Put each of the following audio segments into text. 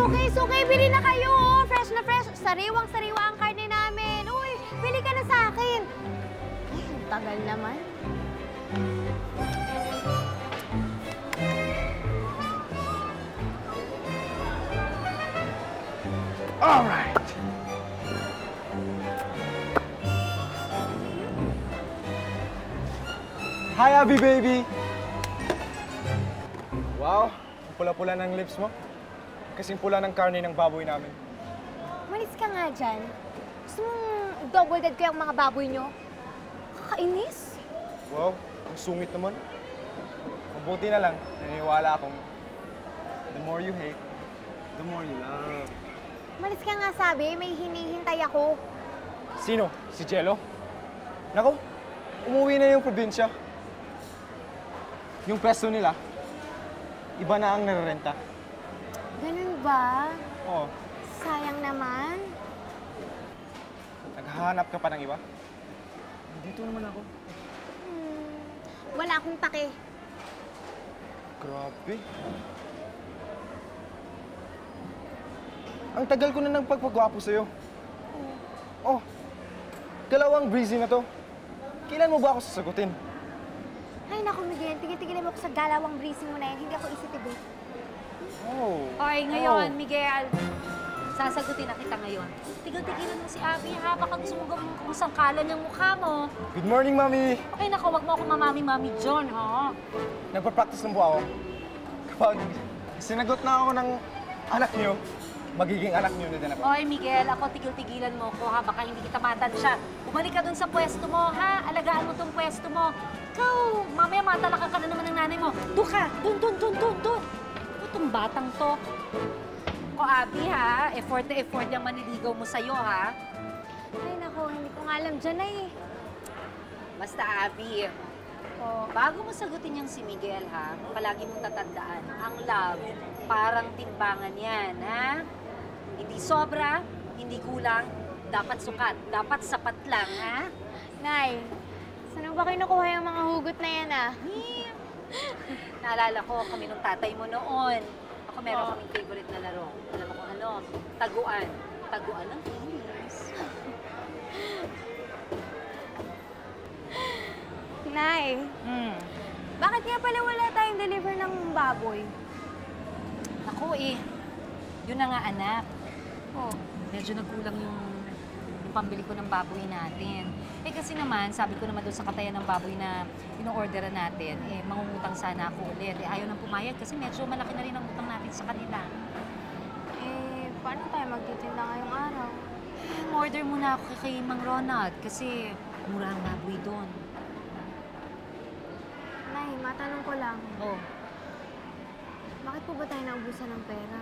Sukay, bili na kayo! Fresh na fresh! Sariwang-sariwa ang karne namin! Uy, bili ka na sa akin! Ay, ang tagal naman. Alright! Hi, Abby baby! Wow, ang pula-pula ng lips mo. Kasing pula ng karne ng baboy namin. Malis ka nga dyan. Gusto mong double dead ko yung mga baboy nyo? Kakainis? Wow, ang sungit naman. Mabuti na lang, naniniwala akong the more you hate, the more you love. Malis ka nga sabi, may hinihintay ako. Sino? Si Jello? Naku, umuwi na yung probinsya. Yung pwesto nila, iba na ang narerenta. Ganun ba? Oo. Sayang naman. Naghahanap ka pa ng iba? Dito naman ako. Wala akong pake. Grabe. Ang tagal ko na nagpagpagwapo sa'yo. Oh, galawang breezy na to. Kailan mo ba ako sasagutin? Ay, naku, Miguel. Tigil-tigilin mo ko sa galawang breezing mo na yan. Hindi ako isitibig. Oh. Okay, ngayon, Miguel. Sasagutin na kita ngayon. Tigil-tigilan mo si Abby, ha? Baka gusto mo gawin kung sangkalan yung mukha mo. Good morning, Mami! Okay, naku, wag mo ako mamami-mami John, ha? Nagpa-practice ng buha ako. Kapag sinagot na ako ng anak niyo, magiging anak niyo na din ako. Oy, Miguel, ako tigil-tigilan mo ko, ha? Baka hindi kita matansya. Bumalik ka dun sa pwesto mo, ha? Alagaan mo tong pwesto mo. Ikaw, mamaya matalakan ka na naman ng nanay mo. Doon ka! Doon! Itong batang to. O, Abby, ha? Effort na effort yung maniligaw mo sa'yo, ha? Ay, naku, hindi ko nga alam dyan ay. Basta, Abby, bago mo sagutin yung si Miguel, ha? Palagi mong tatandaan, ang love, parang timbangan yan, ha? Hindi sobra, hindi kulang, dapat sukat, dapat sapat lang, ha? Nay, saan ba kayo nakuha yung mga hugot na yan, ah? Naalala ko kami nung tatay mo noon. Ako meron kaming favorite na laro. Alam mo kung ano? Taguan. Taguan ng English. Nay, bakit nga pala wala tayong deliver ng baboy? Ako yun na nga anak. Oh. Medyo nagkulang yung pambili ko ng baboy natin. Kasi naman, sabi ko naman doon sa katayan ng baboy na ino-orderan natin, mangungutang sana ako ulit. Ayaw nang pumayag kasi medyo malaki na rin ang utang natin sa kanila. Paano tayo magtitinda ngayong araw? Order muna ako kay Mang Ronald kasi mura ang baboy doon. Nay, matanong ko lang. Oh. Bakit po ba tayo naubusan ng pera?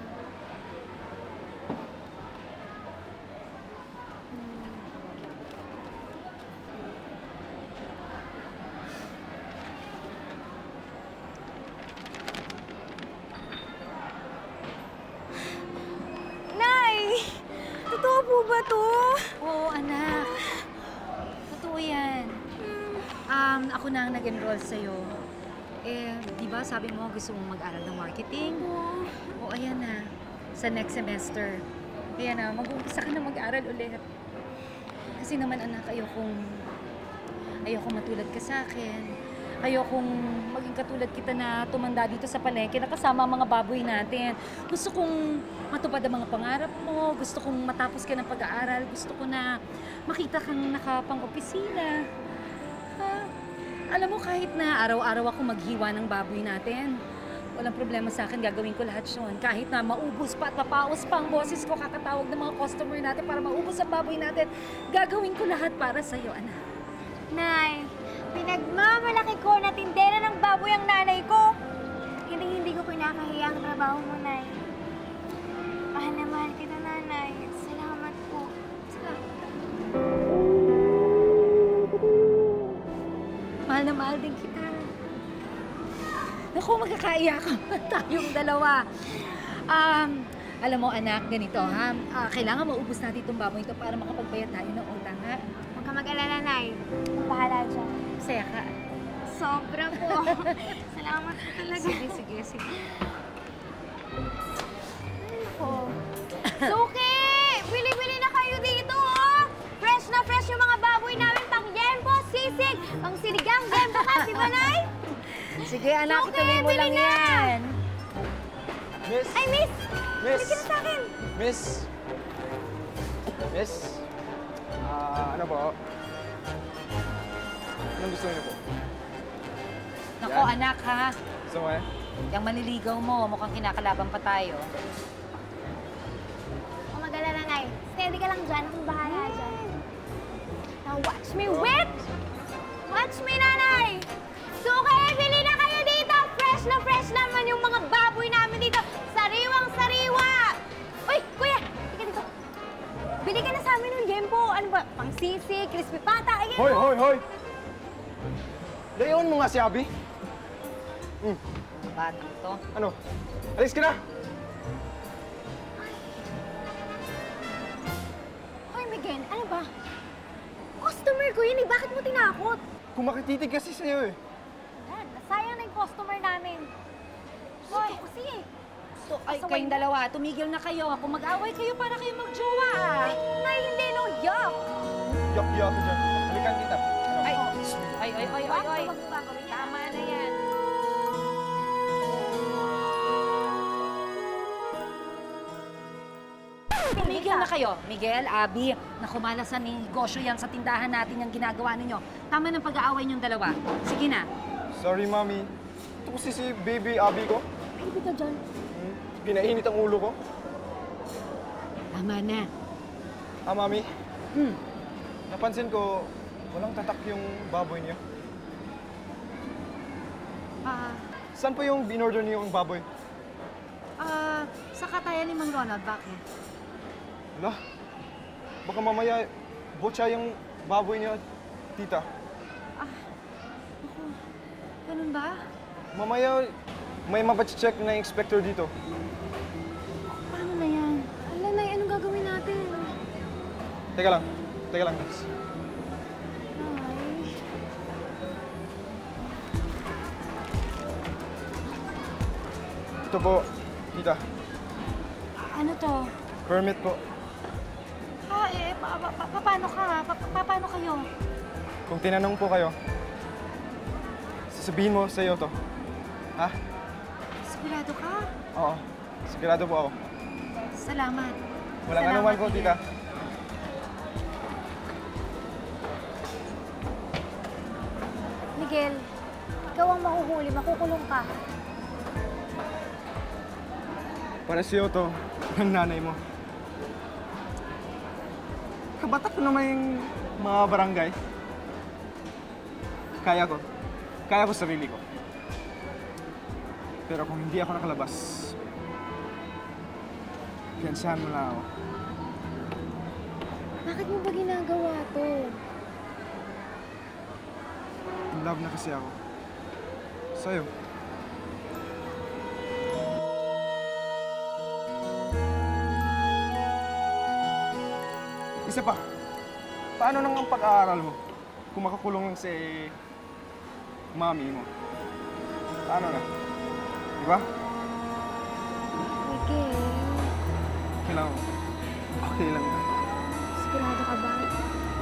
Totoo po ba to? Oo, anak. Totoo yan. Ako na ang nag-enroll sa'yo. Di ba sabi mo gusto mong mag-aral ng marketing? Oo. O, ayan na. Sa next semester. Ayan na, mag-uumpisa ka na mag-aral ulit. Kasi naman, anak, ayokong matulad ka sa akin. Ayokong maging katulad kita na tumanda dito sa palengke na kasama ang mga baboy natin. Gusto kong matupad ang mga pangarap mo. Gusto kong matapos ka ng pag-aaral. Gusto ko na makita kang nakapang-opisina. Alam mo, kahit na araw-araw ako maghiwa ng baboy natin, walang problema sa akin, gagawin ko lahat yun. Kahit na maubos pa at mapaos pa ang boses ko, kakatawag ng mga customer natin para maubos ang baboy natin, gagawin ko lahat para sa'yo, anak. Nay, pinagmamalaki ko na tindera ng baboy ang nanay ko. Hindi ko pinakahiya ang trabaho mo, Nay. Mahal na mahal kita, Nanay. Salamat po. Salamat. Mahal na mahal din kita. Naku, magkakaiyakan tayong dalawa. Alam mo, anak, ganito, ha? Kailangan maubos natin itong baboy ito para makapagbayad tayo ng utang, ha? Huwag ka mag-alala, Nay. Bahala dyan. Saya ka. Sobra po. Salamat po talaga. Sige. Nako. Suki! Bili-bili na kayo dito, oh! Fresh na fresh yung mga baboy namin pang yempo, sisig, pang sinigang, yempo ka, di ba, Nay? Sige, anak, Suki, ituloy mo bili lang na! yan. Miss! Ay, miss! Miss! Bili ka na sa akin! Miss! Miss? Ano po? Anong gusto niyo po? Nako, Yan. anak, ha? Gusto mo eh? Yung maniligaw mo, mukhang kinakalaban pa tayo. Kung mag-alala, Nay. Steady ka lang dyan. Akong bahala dyan. Now watch me whip! Watch me, Nanay! Suki, bili na kayo dito! Fresh na naman yung mga baboy namin dito. Sariwang-sariwa! Uy, kuya! Tika dito. Bili ka na sa amin ng yempo. Ano ba? Pang sisig, crispy pata. Ayan, Hoy, oh. hoy, hoy! Layon mo nga si Abby. Batang to. Ano? Alis ka na! Hoy, Miguel, ano ba? Customer ko yun eh. Bakit mo tinakot? Kung makititig kasi sa'yo eh. Yan, nasayang na yung customer namin. Hoy, kasi eh. So, ay, Pasaway kayong mo. dalawa, tumigil na kayo. Kung mag-away kayo para kayo magjowa, ah. Nay, hindi no, yuck! Yak-yak ko dyan. Halikan kita. Ano? Ay. Tama na yan. Tumigil na kayo. Miguel, Abby, nakumalasan ng negosyo yan sa tindahan natin yung ginagawa ninyo. Tama ng pag-aaway niyong dalawa. Sige na. Sorry, Mami. Ito kasi si baby Abby ko. Baby ka dyan. Pinainit ang ulo ko. Tama na. Mami. Hmm. Napansin ko, walang tatak yung baboy niyo. Saan po yung binorder niyo yung baboy? Sa katayan ni Mang Ronald, bakit? Wala. Baka mamaya, botsa yung baboy niyo, tita. Ganun ba? Mamaya, may mapacheck na inspector dito. Paano na yan? Ala, Nay, anong gagawin natin? Teka lang. Teka lang, guys. Nay. Ito po, tita. Ano to? Permit po. Paano ka? Paano kayo? Kung tinanong po kayo, sasabihin mo sa'yo to. Ha? Sigurado ka? Oo. Sigurado po ako. Salamat. Walang Salamat, anuman po, Miguel. tita. Miguel, ikaw ang mahuhuli. Makukulong ka. Para sa'yo to, ng nanay mo. Kabatak ko naman yung mga barangay. Kaya ko. Kaya ko sarili ko. Pero kung hindi ako nakalabas, piyansahan mo lang ako. Bakit mo ba ginagawa to? In love na kasi ako. Sa'yo. Isa pa, paano nang ang pag-aaral mo? Kung makakulong lang si mami mo. Paano na? Di ba? Miguel, Okay lang. Okay lang na. sigurado ka ba?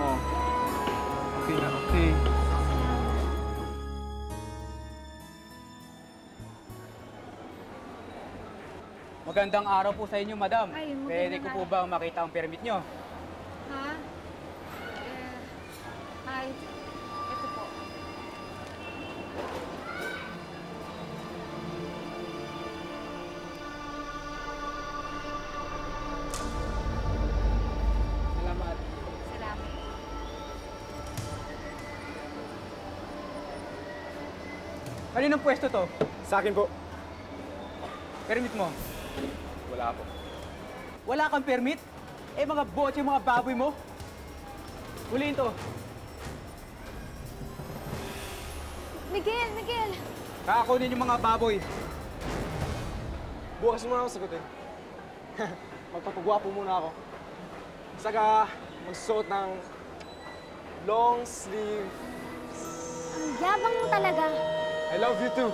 Oo. Okay na, okay. Magandang araw po sa inyo, madam. Ay, magandang Pwede ko po ba makita ang permit nyo? Ha? Ay, ito po. Salamat. Salamat. Kaninong pwesto to? Sa akin po. Permit mo? Wala po. Wala kang permit? Eh, mga botse, mga baboy mo? Huliin to. Miguel! Kakakunin yung mga baboy. Bukas mo na ako sagutin. Magpapagwapo muna ako. Saka magsuot ng long sleeve. Ang yabang mo talaga. I love you too.